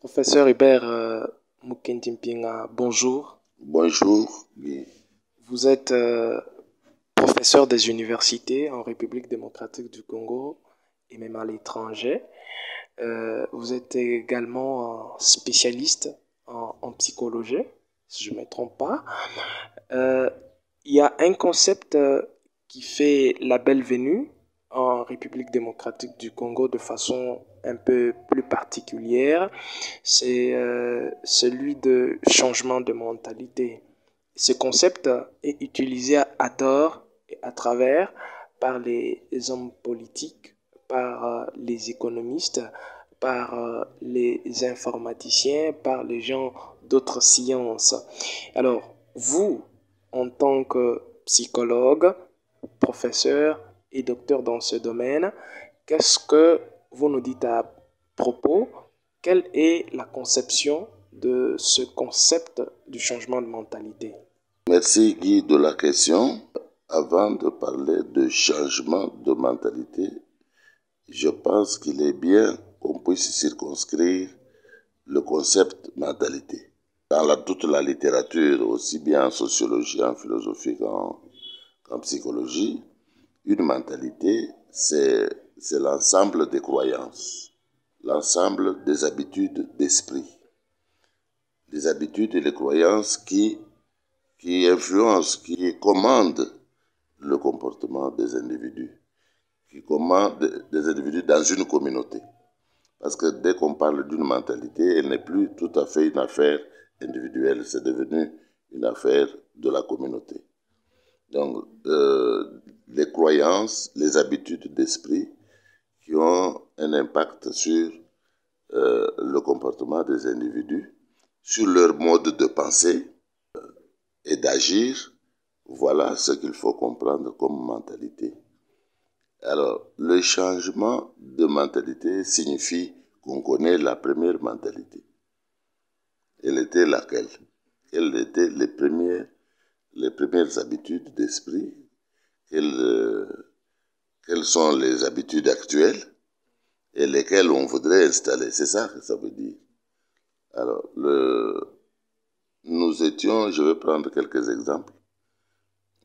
Professeur Hubert Mukendimpinga, bonjour. Bonjour. Oui. Vous êtes professeur des universités en République démocratique du Congo et même à l'étranger. Vous êtes également spécialiste en psychologie, si je ne me trompe pas. Il y a un concept qui fait la belle venue en République démocratique du Congo de façon un peu plus particulière, c'est celui de changement de mentalité. Ce concept est utilisé à tort et à travers par les hommes politiques, par les économistes, par les informaticiens, par les gens d'autres sciences. Alors, vous, en tant que psychologue, professeur et docteur dans ce domaine, qu'est-ce que vous nous dites à propos? Quelle est la conception de ce concept du changement de mentalité? Merci Guy de la question. Avant de parler de changement de mentalité, je pense qu'il est bien qu'on puisse circonscrire le concept mentalité. Dans toute la littérature, aussi bien en sociologie, en philosophie qu'en psychologie, une mentalité, c'est l'ensemble des croyances, l'ensemble des habitudes d'esprit, les habitudes et les croyances qui influencent, qui commandent le comportement des individus, qui commandent des individus dans une communauté. Parce que dès qu'on parle d'une mentalité, elle n'est plus tout à fait une affaire individuelle, c'est devenu une affaire de la communauté. Donc, les croyances, les habitudes d'esprit qui ont un impact sur le comportement des individus, sur leur mode de penser et d'agir, voilà ce qu'il faut comprendre comme mentalité. Alors, le changement de mentalité signifie qu'on connaît la première mentalité. Elle était laquelle? Quelles étaient les premières habitudes d'esprit? Quelles sont les habitudes actuelles et lesquelles on voudrait installer? C'est ça que ça veut dire. Alors, nous étions, je vais prendre quelques exemples.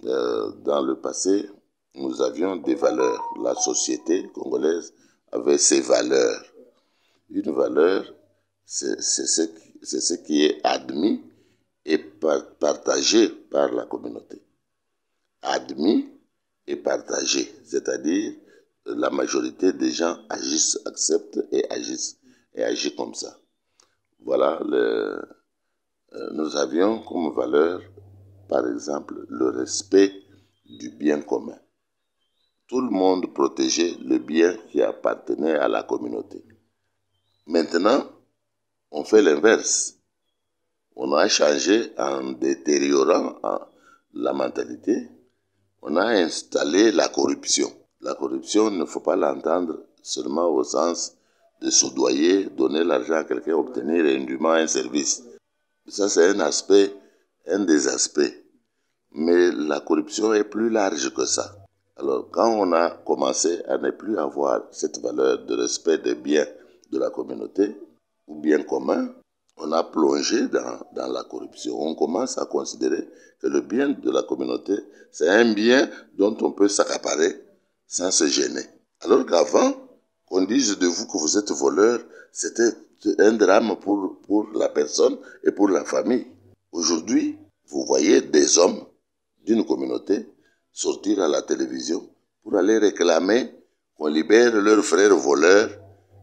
Dans le passé, nous avions des valeurs. La société congolaise avait ses valeurs. Une valeur, c'est ce qui est admis et partagé par la communauté. Admis et partagé, c'est-à-dire la majorité des gens agissent, acceptent et agissent comme ça. Voilà, nous avions comme valeur, par exemple, le respect du bien commun. Tout le monde protégeait le bien qui appartenait à la communauté. Maintenant, on fait l'inverse. On a changé en détériorant la mentalité. On a installé la corruption. La corruption, il ne faut pas l'entendre seulement au sens de soudoyer, donner l'argent à quelqu'un, obtenir indûment un service. Ça, c'est un des aspects. Mais la corruption est plus large que ça. Alors, quand on a commencé à ne plus avoir cette valeur de respect des biens de la communauté, ou bien commun, on a plongé dans la corruption. On commence à considérer que le bien de la communauté, c'est un bien dont on peut s'accaparer sans se gêner. Alors qu'avant, qu'on dise de vous que vous êtes voleur, c'était un drame pour la personne et pour la famille. Aujourd'hui, vous voyez des hommes d'une communauté sortir à la télévision pour aller réclamer qu'on libère leurs frères voleurs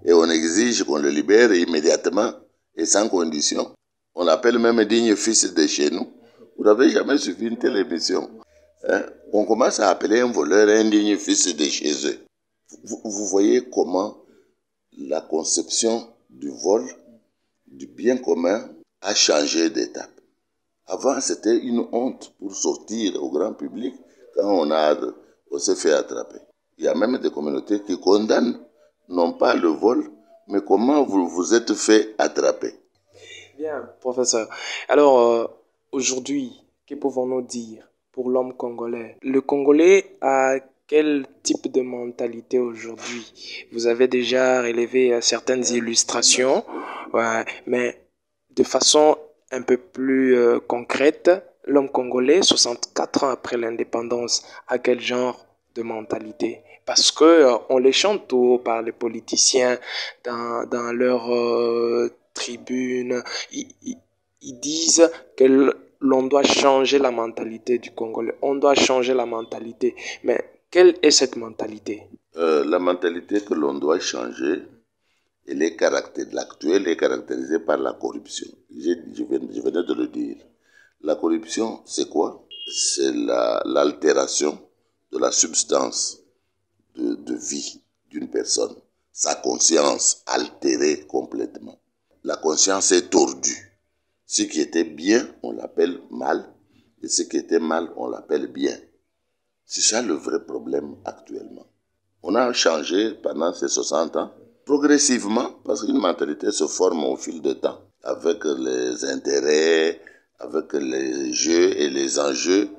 et on exige qu'on le libère immédiatement et sans condition. On l'appelle même digne fils de chez nous. Vous n'avez jamais suivi une telle émission. On commence à appeler un voleur un digne fils de chez eux. Vous voyez comment la conception du vol, du bien commun, a changé d'étape. Avant, c'était une honte pour sortir au grand public quand on s'est fait attraper. Il y a même des communautés qui condamnent, non pas le vol, mais comment vous vous êtes fait attraper. Bien, professeur. Alors, aujourd'hui, que pouvons-nous dire pour l'homme congolais? Le Congolais a quel type de mentalité aujourd'hui? Vous avez déjà relevé certaines illustrations, ouais, mais de façon un peu plus concrète, l'homme congolais, 64 ans après l'indépendance, a quel genre de mentalité? Parce que on les chante tout par les politiciens dans leurs tribunes. Ils disent que l'on doit changer la mentalité du Congolais. On doit changer la mentalité. Mais quelle est cette mentalité? La mentalité que l'on doit changer, l'actuelle est caractérisée par la corruption. Je venais de le dire. La corruption, c'est quoi? C'est l'altération de la substance de vie d'une personne. Sa conscience altérée complètement. La conscience est tordue. Ce qui était bien, on l'appelle mal, et ce qui était mal, on l'appelle bien. C'est ça le vrai problème actuellement. On a changé pendant ces 60 ans, progressivement, parce qu'une mentalité se forme au fil du temps, avec les intérêts, avec les jeux et les enjeux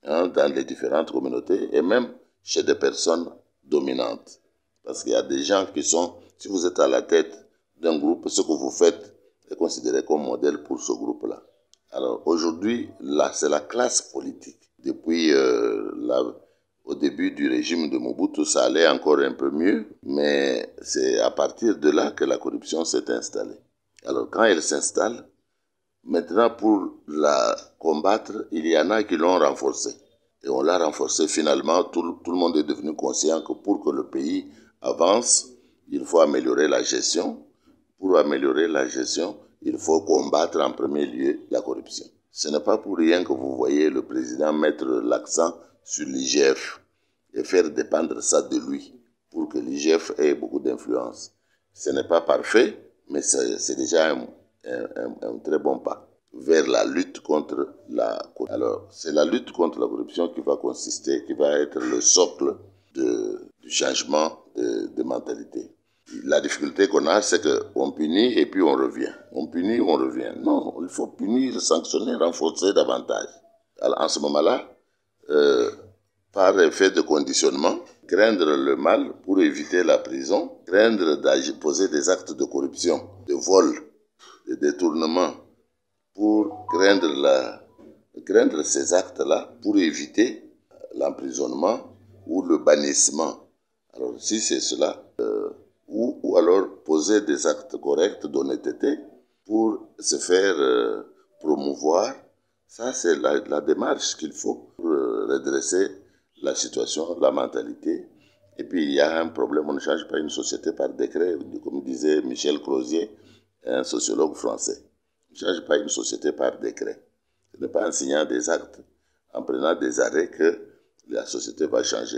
dans les différentes communautés, et même chez des personnes dominantes. Parce qu'il y a des gens qui sont, si vous êtes à la tête d'un groupe, ce que vous faites est considéré comme modèle pour ce groupe-là. Alors aujourd'hui, là, c'est la classe politique. Depuis au début du régime de Mobutu, ça allait encore un peu mieux, mais c'est à partir de là que la corruption s'est installée. Alors quand elle s'installe, maintenant pour la combattre, il y en a qui l'ont renforcée. Et on l'a renforcée finalement, tout le monde est devenu conscient que pour que le pays avance, il faut améliorer la gestion. Pour améliorer la gestion, il faut combattre en premier lieu la corruption. Ce n'est pas pour rien que vous voyez le président mettre l'accent sur l'IGF et faire dépendre ça de lui pour que l'IGF ait beaucoup d'influence. Ce n'est pas parfait, mais c'est déjà un très bon pas vers la lutte contre la corruption. Alors, c'est la lutte contre la corruption qui va consister, qui va être le socle du changement de mentalité. La difficulté qu'on a, c'est qu'on punit et puis on revient. On punit, on revient. Non, il faut punir, sanctionner, renforcer davantage. Alors, en ce moment-là, par effet de conditionnement, craindre le mal pour éviter la prison, craindre de poser des actes de corruption, de vol, de détournement, pour craindre ces actes-là, pour éviter l'emprisonnement ou le bannissement. Alors, si c'est cela, ou alors poser des actes corrects d'honnêteté pour se faire promouvoir, ça c'est la démarche qu'il faut pour redresser la situation, la mentalité. Et puis il y a un problème, on ne change pas une société par décret, comme disait Michel Crozier, un sociologue français. On ne change pas une société par décret. Ce n'est pas en signant des actes, en prenant des arrêts que la société va changer.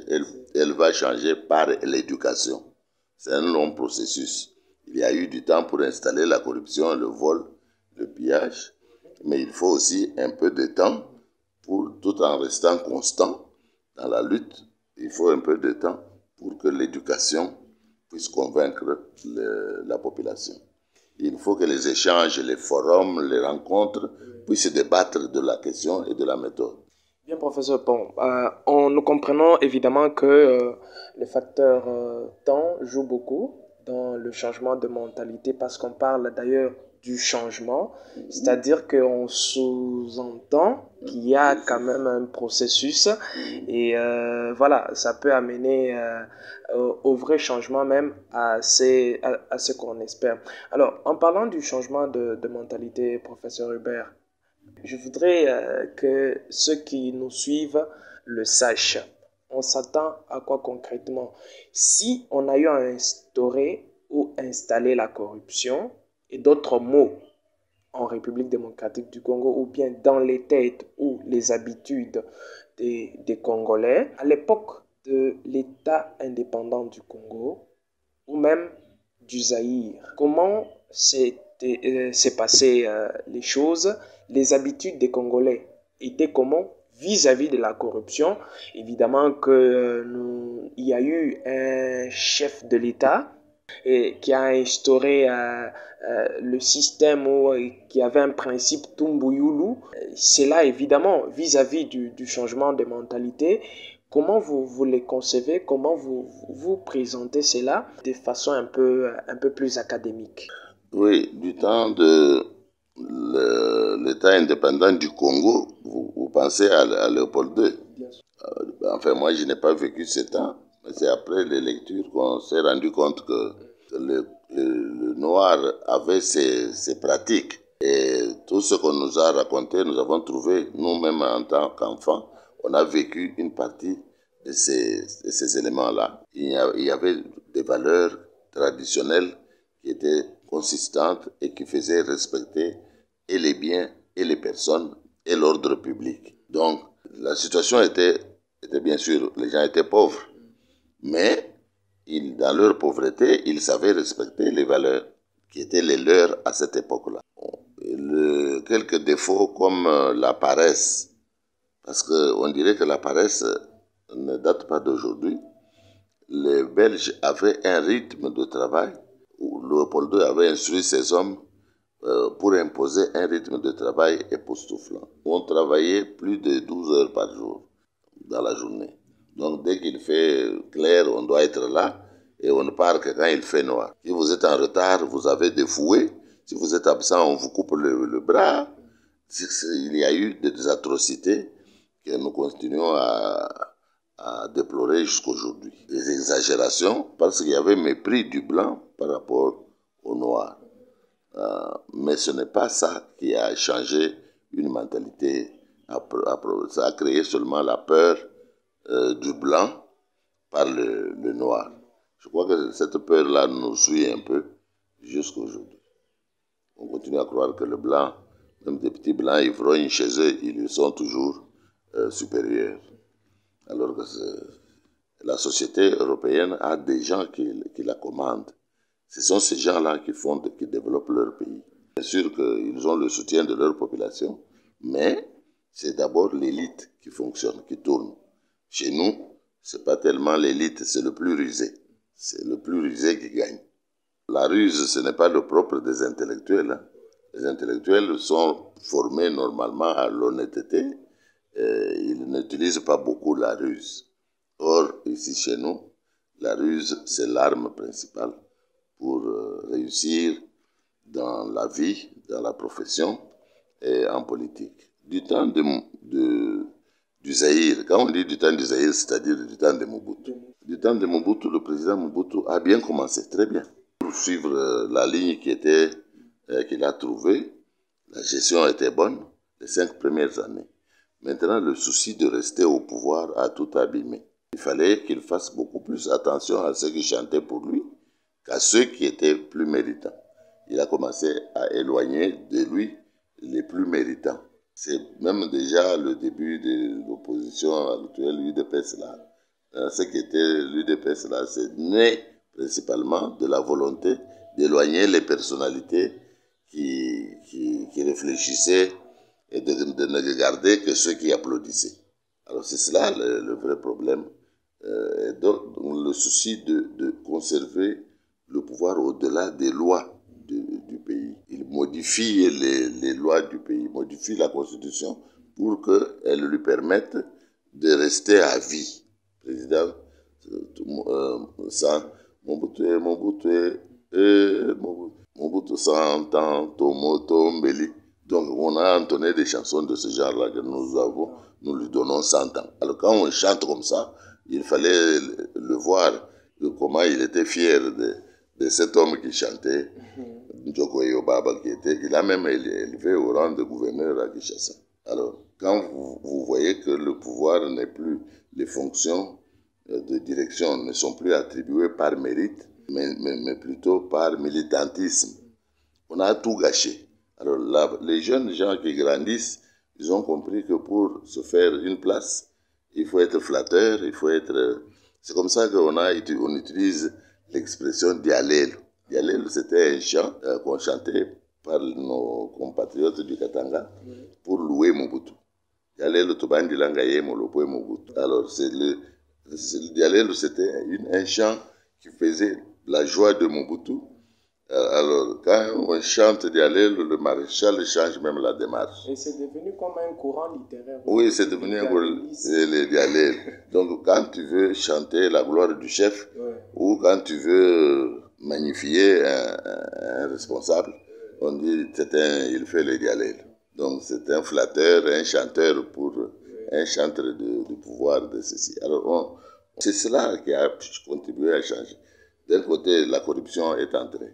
Elle va changer par l'éducation. C'est un long processus. Il y a eu du temps pour installer la corruption, le vol, le pillage, mais il faut aussi un peu de temps tout en restant constant dans la lutte. Il faut un peu de temps pour que l'éducation puisse convaincre la population. Il faut que les échanges, les forums, les rencontres puissent débattre de la question et de la méthode. Bien, professeur, bon, nous comprenons évidemment que le facteur temps joue beaucoup dans le changement de mentalité parce qu'on parle d'ailleurs du changement, c'est-à-dire qu'on sous-entend qu'il y a quand même un processus et voilà, ça peut amener au vrai changement même à ce qu'on espère. Alors, en parlant du changement de mentalité, professeur Hubert, je voudrais que ceux qui nous suivent le sachent. On s'attend à quoi concrètement? Si on a eu à instaurer ou installer la corruption et d'autres mots en République démocratique du Congo ou bien dans les têtes ou les habitudes des Congolais, à l'époque de l'État indépendant du Congo ou même du Zaïre, comment s'est passé les choses? Les habitudes des Congolais étaient comment vis-à-vis de la corruption? Évidemment que il y a eu un chef de l'État qui a instauré le système qui avait un principe Tumbuyulu. C'est là évidemment vis-à-vis du changement de mentalité Comment vous les concevez? Comment vous présentez cela de façon un peu plus académique? Oui, du temps de l'État indépendant du Congo, vous pensez à Léopold II. Enfin, moi, je n'ai pas vécu ce temps, mais c'est après les lectures qu'on s'est rendu compte que le noir avait ses pratiques. Et tout ce qu'on nous a raconté, nous avons trouvé, nous-mêmes en tant qu'enfants, on a vécu une partie de ces éléments-là. Il y avait des valeurs traditionnelles qui étaient consistantes et qui faisaient respecter et les biens et les personnes et l'ordre public. Donc, la situation était bien sûr, les gens étaient pauvres, mais dans leur pauvreté, ils savaient respecter les valeurs qui étaient les leurs à cette époque-là. Quelques défauts comme la paresse, parce qu'on dirait que la paresse ne date pas d'aujourd'hui. Les Belges avaient un rythme de travail où Léopold II avait instruit ses hommes pour imposer un rythme de travail époustouflant. On travaillait plus de 12 heures par jour dans la journée. Donc dès qu'il fait clair, on doit être là et on ne part que quand il fait noir. Si vous êtes en retard, vous avez des fouets. Si vous êtes absent, on vous coupe le bras. Il y a eu des atrocités que nous continuons à déplorer jusqu'aujourd'hui. Des exagérations parce qu'il y avait mépris du blanc par rapport au noir. Mais ce n'est pas ça qui a changé une mentalité. Ça a créé seulement la peur du blanc par le noir. Je crois que cette peur-là nous suit un peu jusqu'à aujourd'hui. On continue à croire que le blanc, même des petits blancs ivrognes chez eux, ils lui sont toujours supérieurs. Alors que la société européenne a des gens qui la commandent. Ce sont ces gens-là qui développent leur pays. Bien sûr qu'ils ont le soutien de leur population, mais c'est d'abord l'élite qui fonctionne, qui tourne. Chez nous, ce n'est pas tellement l'élite, c'est le plus rusé. C'est le plus rusé qui gagne. La ruse, ce n'est pas le propre des intellectuels. Hein. Les intellectuels sont formés normalement à l'honnêteté. Ils n'utilisent pas beaucoup la ruse. Or, ici chez nous, la ruse, c'est l'arme principale pour réussir dans la vie, dans la profession et en politique. Du temps du Zaïre, quand on dit du temps du Zaïre, c'est-à-dire du temps de Mobutu. Du temps de Mobutu, le président Mobutu a bien commencé, très bien. Pour suivre la ligne qu'il a trouvée, la gestion était bonne les 5 premières années. Maintenant, le souci de rester au pouvoir a tout abîmé. Il fallait qu'il fasse beaucoup plus attention à ceux qui chantaient pour lui qu'à ceux qui étaient plus méritants. Il a commencé à éloigner de lui les plus méritants. C'est même déjà le début de l'opposition actuelle, l'UDPS là. Ce qui était l'UDPS là, c'est né principalement de la volonté d'éloigner les personnalités qui réfléchissaient et de ne regarder que ceux qui applaudissaient. Alors c'est cela le vrai problème. Donc le souci de conserver le pouvoir au-delà des lois du pays. Il modifie les lois du pays, modifie la constitution pour qu'elle lui permette de rester à vie. Président sans Mobutu 100 ans, Tomoto Mbeli. Donc on a entonné des chansons de ce genre-là que nous lui donnons 100 ans. Alors quand on chante comme ça, il fallait le voir, comment il était fier de cet homme qui chantait, Njoko Yobaba, il a même élevé au rang de gouverneur à Kinshasa. Alors, quand vous voyez que le pouvoir n'est plus, les fonctions de direction ne sont plus attribuées par mérite, mais plutôt par militantisme, on a tout gâché. Alors là, les jeunes gens qui grandissent, ils ont compris que pour se faire une place, il faut être flatteur, il faut être... C'est comme ça qu'on utilise l'expression dialèle. Dialèle, c'était un chant qu'on chantait par nos compatriotes du Katanga pour louer Mobutu. Dialèle, Tobandi Langaye, Molopo Mobutu. Alors, le dialèle, c'était un chant qui faisait la joie de Mobutu Alors, quand on chante Dialel, le maréchal change même la démarche. Et c'est devenu comme un courant littéraire. Oui, c'est devenu un courant Dialel. Donc, quand tu veux chanter la gloire du chef, ou quand tu veux magnifier un responsable, on dit il fait le Dialel. Donc, c'est un flatteur, un chanteur pour un chanteur de pouvoir de ceci. Alors, c'est cela qui a contribué à changer. D'un côté, la corruption est entrée.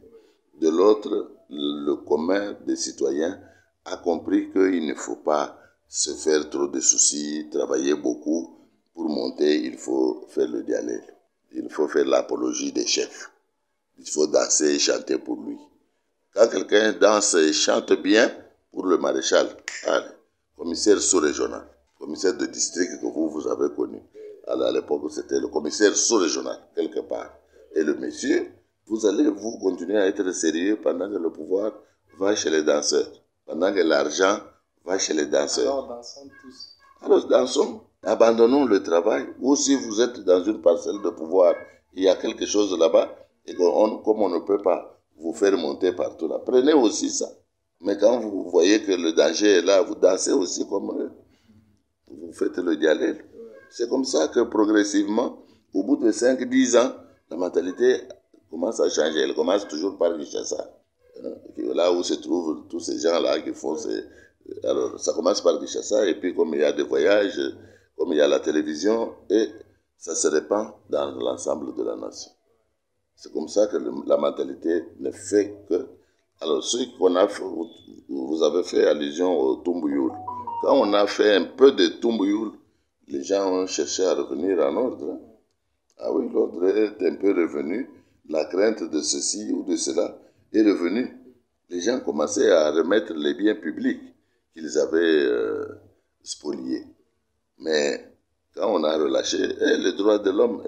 De l'autre, le commun des citoyens a compris qu'il ne faut pas se faire trop de soucis, travailler beaucoup. Pour monter, il faut faire le dialèle. Il faut faire l'apologie des chefs. Il faut danser et chanter pour lui. Quand quelqu'un danse et chante bien pour le maréchal, allez, commissaire sous-régional, commissaire de district que vous avez connu. Alors à l'époque, c'était le commissaire sous-régional, quelque part. Et le monsieur, vous allez vous continuer à être sérieux pendant que le pouvoir va chez les danseurs, pendant que l'argent va chez les danseurs. Alors dansons tous. Alors dansons, abandonnons le travail. Ou si vous êtes dans une parcelle de pouvoir, il y a quelque chose là-bas, et comme on ne peut pas vous faire monter partout là, prenez aussi ça. Mais quand vous voyez que le danger est là, vous dansez aussi comme eux. Vous faites le dialèle. C'est comme ça que progressivement, au bout de 5-10 ans, la mentalité commence à changer. Elle commence toujours par Kinshasa. Là où se trouvent tous ces gens-là qui font ces... Alors, ça commence par Kinshasa, et puis comme il y a des voyages, comme il y a la télévision, et ça se répand dans l'ensemble de la nation. C'est comme ça que la mentalité ne fait que... Alors, ce qu'on a fait, vous avez fait allusion au Tumbuyoul. Quand on a fait un peu de Tumbuyoul, les gens ont cherché à revenir en ordre. Ah oui, l'ordre est un peu revenu. La crainte de ceci ou de cela est revenue. Les gens commençaient à remettre les biens publics qu'ils avaient spoliés. Mais quand on a relâché les droits de l'homme,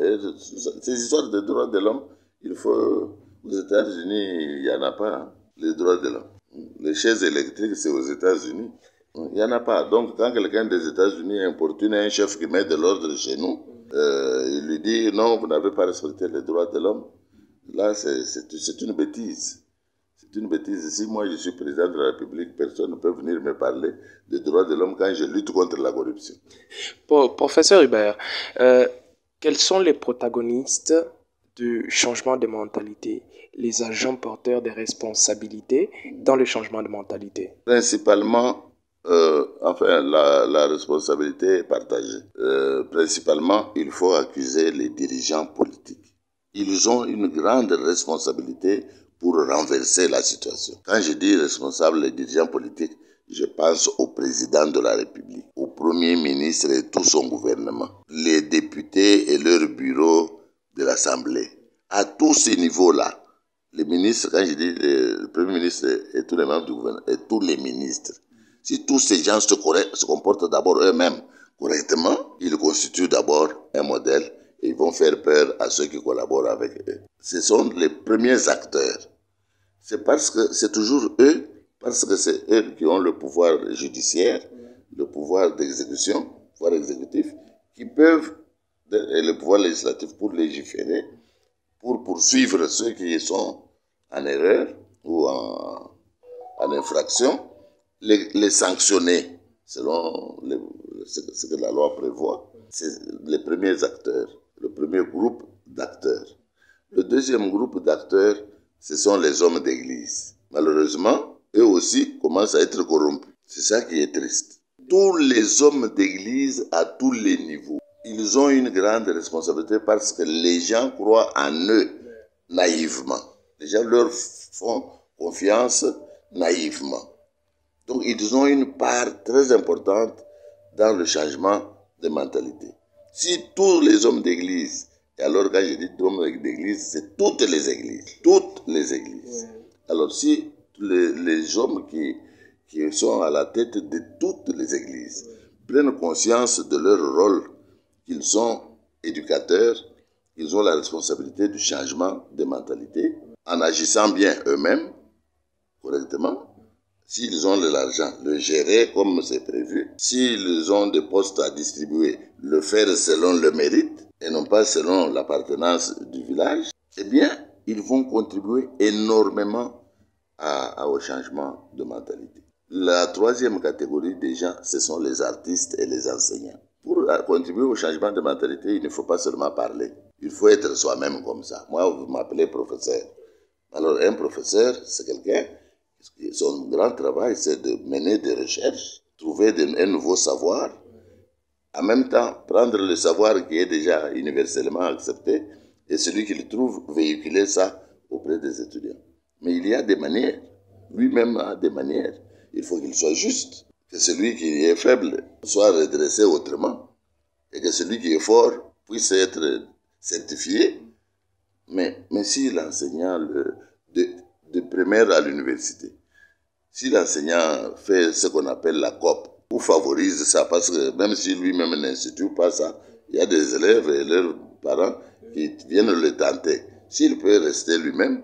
ces histoires de droits de l'homme, il faut... Aux États-Unis, il n'y en a pas, hein, les droits de l'homme. Les chaises électriques, c'est aux États-Unis. Il n'y en a pas. Donc, quand quelqu'un des États-Unis importune un chef qui met de l'ordre chez nous, il lui dit non, vous n'avez pas respecté les droits de l'homme. Là, c'est une bêtise. C'est une bêtise. Si moi je suis président de la République, personne ne peut venir me parler des droits de l'homme quand je lutte contre la corruption. Professeur Hubert, quels sont les protagonistes du changement de mentalité, les agents porteurs des responsabilités dans le changement de mentalité? Principalement, la responsabilité est partagée. Principalement, il faut accuser les dirigeants politiques. Ils ont une grande responsabilité pour renverser la situation. Quand je dis responsable, les dirigeants politiques, je pense au président de la République, au premier ministre et tout son gouvernement, les députés et leurs bureaux de l'Assemblée. À tous ces niveaux-là, les ministres, quand je dis le premier ministre et tous les membres du gouvernement, et tous les ministres, si tous ces gens se comportent d'abord eux-mêmes correctement, ils constituent d'abord un modèle et ils vont faire peur à ceux qui collaborent avec eux. Ce sont les premiers acteurs. C'est parce que c'est toujours eux, parce que c'est eux qui ont le pouvoir judiciaire, le pouvoir d'exécution, le pouvoir exécutif, qui peuvent, et le pouvoir législatif pour légiférer, pour poursuivre ceux qui sont en erreur ou en infraction, les sanctionner selon ce que la loi prévoit. C'est les premiers acteurs, le premier groupe d'acteurs. Le deuxième groupe d'acteurs, ce sont les hommes d'église. Malheureusement, eux aussi commencent à être corrompus. C'est ça qui est triste. Tous les hommes d'église à tous les niveaux, ils ont une grande responsabilité parce que les gens croient en eux naïvement. Les gens leur font confiance naïvement. Donc, ils ont une part très importante dans le changement de mentalité. Si tous les hommes d'église, et alors quand je dis hommes d'église, c'est toutes les églises. Toutes les églises. Alors, si les hommes qui sont à la tête de toutes les églises prennent conscience de leur rôle, qu'ils sont éducateurs, ils ont la responsabilité du changement de mentalité, en agissant bien eux-mêmes, correctement. S'ils ont de l'argent, le gérer comme c'est prévu. S'ils ont des postes à distribuer, le faire selon le mérite et non pas selon l'appartenance du village. Eh bien, ils vont contribuer énormément au changement de mentalité. La troisième catégorie des gens, ce sont les artistes et les enseignants. Pour contribuer au changement de mentalité, il ne faut pas seulement parler. Il faut être soi-même comme ça. Moi, vous m'appelez professeur. Alors, un professeur, c'est quelqu'un, son grand travail, c'est de mener des recherches, trouver un nouveau savoir, en même temps, prendre le savoir qui est déjà universellement accepté, et celui qu'il trouve, véhiculer ça auprès des étudiants. Mais il y a des manières. Lui-même a des manières. Il faut qu'il soit juste. Que celui qui est faible soit redressé autrement. Et que celui qui est fort puisse être certifié. Mais si l'enseignant, de primaire à l'université, si l'enseignant fait ce qu'on appelle la COP, ou favorise ça, parce que même si lui-même n'institue pas ça, il y a des élèves et leurs parents qui viennent le tenter. S'il peut rester lui-même,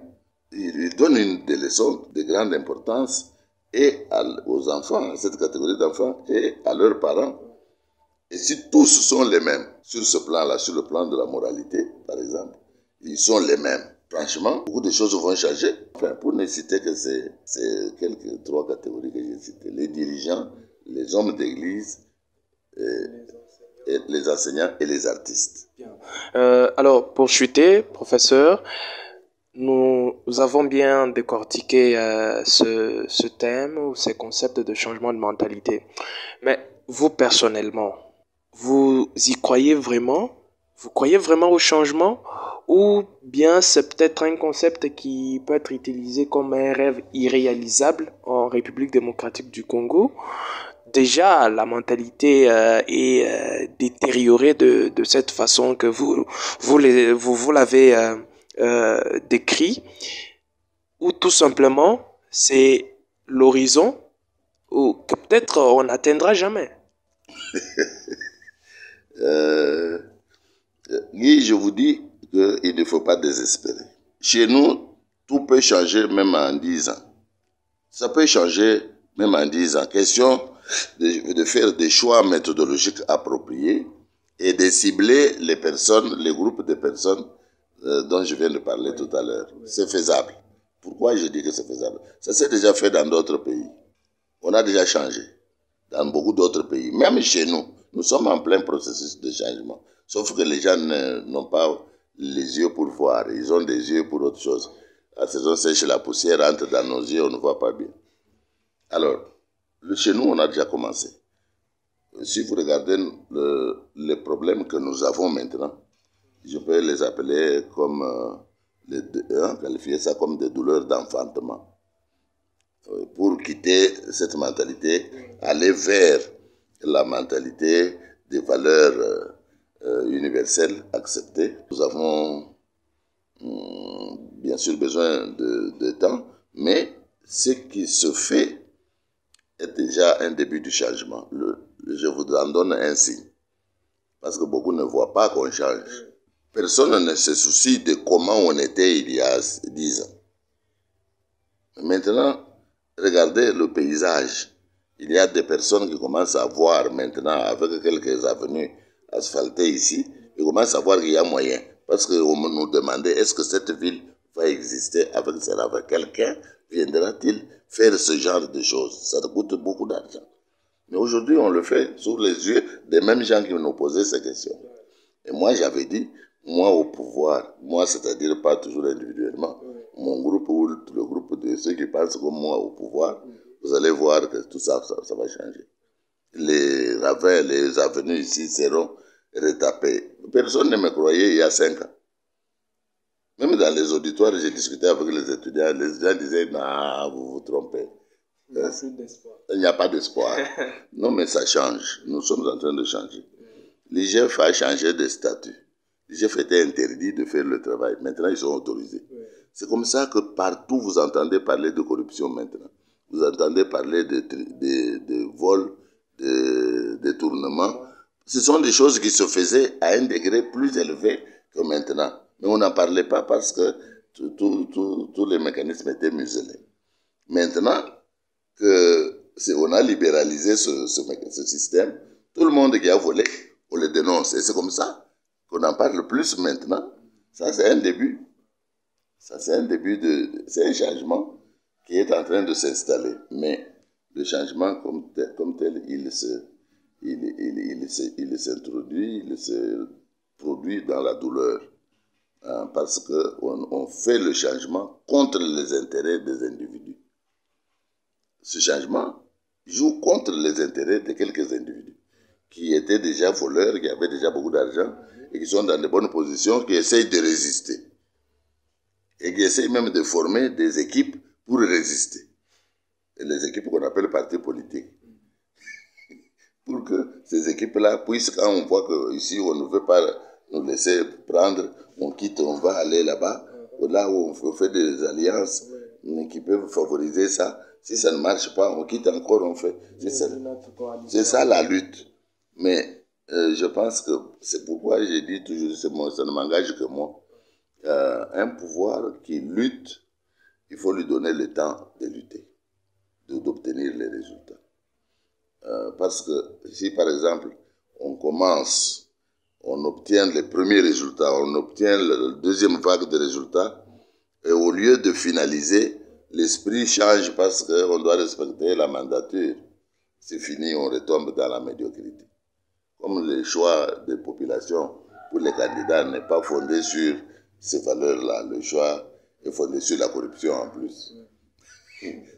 il donne des leçons de grande importance et aux enfants, à cette catégorie d'enfants, et à leurs parents. Et si tous sont les mêmes, sur ce plan-là, sur le plan de la moralité, par exemple, ils sont les mêmes. Franchement, beaucoup de choses vont changer. Enfin, pour ne citer que ces quelques trois catégories que j'ai citées, les dirigeants, les hommes d'église, et les enseignants et les artistes. Alors, pour chuter, professeur, nous avons bien décortiqué ce thème ou ces concepts de changement de mentalité. Mais vous, personnellement, vous y croyez vraiment? Vous croyez vraiment au changement? Ou bien c'est peut-être un concept qui peut être utilisé comme un rêve irréalisable en République démocratique du Congo? Déjà, la mentalité est détériorée de cette façon que vous l'avez décrit, ou tout simplement, c'est l'horizon ou que peut-être on n'atteindra jamais. Guy, je vous dis qu'il ne faut pas désespérer. Chez nous, tout peut changer même en 10 ans. Ça peut changer même en 10 ans. Question de faire des choix méthodologiques appropriés et de cibler les personnes, les groupes de personnes dont je viens de parler tout à l'heure. C'est faisable. Pourquoi je dis que c'est faisable? Ça s'est déjà fait dans d'autres pays. On a déjà changé dans beaucoup d'autres pays. Même chez nous, nous sommes en plein processus de changement. Sauf que les gens n'ont pas les yeux pour voir. Ils ont des yeux pour autre chose. La saison sèche, la poussière entre dans nos yeux, on ne voit pas bien. Alors, chez nous, on a déjà commencé. Si vous regardez les problèmes que nous avons maintenant, je peux les appeler comme, qualifier ça comme des douleurs d'enfantement. Pour quitter cette mentalité, aller vers la mentalité des valeurs universelles acceptées. Nous avons bien sûr besoin de temps, mais ce qui se fait est déjà un début du changement. Je vous en donne un signe, parce que beaucoup ne voient pas qu'on change. Personne ne se soucie de comment on était il y a 10 ans. Maintenant, regardez le paysage. Il y a des personnes qui commencent à voir maintenant, avec quelques avenues asphaltées ici, ils commencent à voir qu'il y a moyen. Parce qu'on nous demandait, est-ce que cette ville va exister avec cela? Quelqu'un viendra-t-il faire ce genre de choses? Ça coûte beaucoup d'argent. Mais aujourd'hui, on le fait sous les yeux des mêmes gens qui nous posaient ces questions. Et moi, j'avais dit, moi au pouvoir, moi c'est-à-dire pas toujours individuellement, mon groupe ou le groupe de ceux qui pensent comme moi au pouvoir, vous allez voir que tout ça va changer. Les ravins, les avenues ici seront retapés. Personne ne me croyait il y a 5 ans. Même dans les auditoires, j'ai discuté avec les étudiants disaient, non, vous vous trompez. Il n'y a pas d'espoir. Non, mais ça change. Nous sommes en train de changer. L'IGF a changé de statut. L'IGF était interdit de faire le travail. Maintenant, ils sont autorisés. C'est comme ça que partout, vous entendez parler de corruption maintenant. Vous entendez parler de vol, de détournement. Ce sont des choses qui se faisaient à un degré plus élevé que maintenant. Mais on n'en parlait pas parce que tous les mécanismes étaient muselés. Maintenant qu'on a libéralisé ce système, tout le monde qui a volé, on le dénonce. Et c'est comme ça qu'on en parle plus maintenant. Ça, c'est un début. Ça, c'est un début c'est un changement qui est en train de s'installer. Mais le changement comme tel il se produit dans la douleur. Parce qu'on fait le changement contre les intérêts des individus. Ce changement joue contre les intérêts de quelques individus qui étaient déjà voleurs, qui avaient déjà beaucoup d'argent et qui sont dans de bonnes positions, qui essayent de résister. Et qui essayent même de former des équipes pour résister. Et les équipes qu'on appelle partis politiques. Pour que ces équipes-là puissent, quand on voit qu'ici on ne veut pas nous laisser prendre, on quitte, on va aller là-bas, là où on fait des alliances qui peuvent favoriser ça. Si ça ne marche pas, on quitte encore, on fait. C'est ça la lutte. Mais je pense que c'est pourquoi j'ai dit toujours, ça ne m'engage que moi. Un pouvoir qui lutte, il faut lui donner le temps de lutter, d'obtenir les résultats. Parce que si par exemple on commence, on obtient les premiers résultats, on obtient la deuxième vague de résultats, et au lieu de finaliser, l'esprit change parce qu'on doit respecter la mandature. C'est fini, on retombe dans la médiocrité. Comme le choix des populations pour les candidats n'est pas fondé sur ces valeurs-là, le choix est fondé sur la corruption en plus.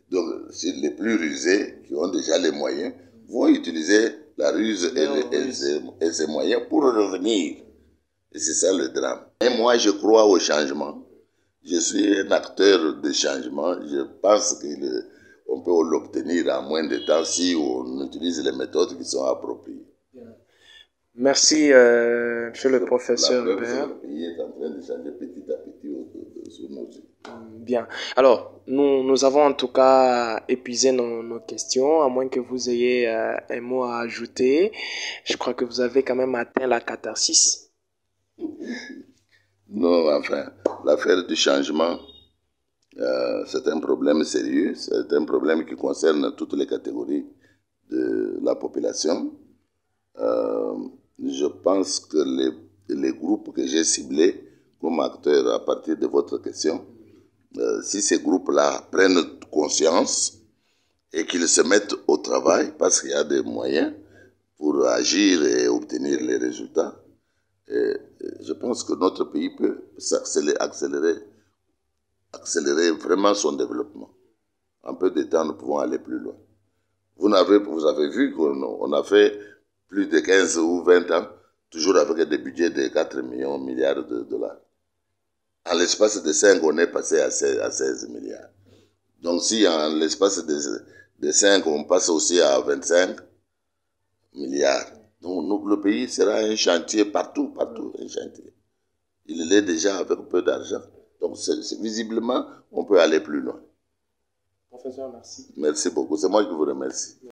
Donc, les plus rusés, qui ont déjà les moyens, vont utiliser la ruse et ses moyens pour revenir. Et c'est ça le drame. Et moi, je crois au changement. Je suis un acteur de changement. Je pense qu'on peut l'obtenir en moins de temps si on utilise les méthodes qui sont appropriées. Merci, monsieur le professeur Hubert. Le pays est en train de changer petit à petit sous nos yeux. Bien. Alors, nous avons en tout cas épuisé nos questions, à moins que vous ayez un mot à ajouter. Je crois que vous avez quand même atteint la catharsis. Non, enfin, l'affaire du changement, c'est un problème sérieux, c'est un problème qui concerne toutes les catégories de la population. Je pense que les groupes que j'ai ciblés comme acteurs à partir de votre question, si ces groupes-là prennent conscience et qu'ils se mettent au travail, parce qu'il y a des moyens pour agir et obtenir les résultats, et je pense que notre pays peut accélérer vraiment son développement. En peu de temps, nous pouvons aller plus loin. Vous avez vu qu'on a fait plus de 15 ou 20 ans, toujours avec des budgets de 4 milliards de dollars. En l'espace de 5, on est passé à 16 milliards. Donc si en l'espace de 5, on passe aussi à 25 milliards, donc le pays sera un chantier partout, un chantier. Il l'est déjà avec peu d'argent. Donc visiblement, on peut aller plus loin. Professeur, merci. Merci beaucoup. C'est moi qui vous remercie.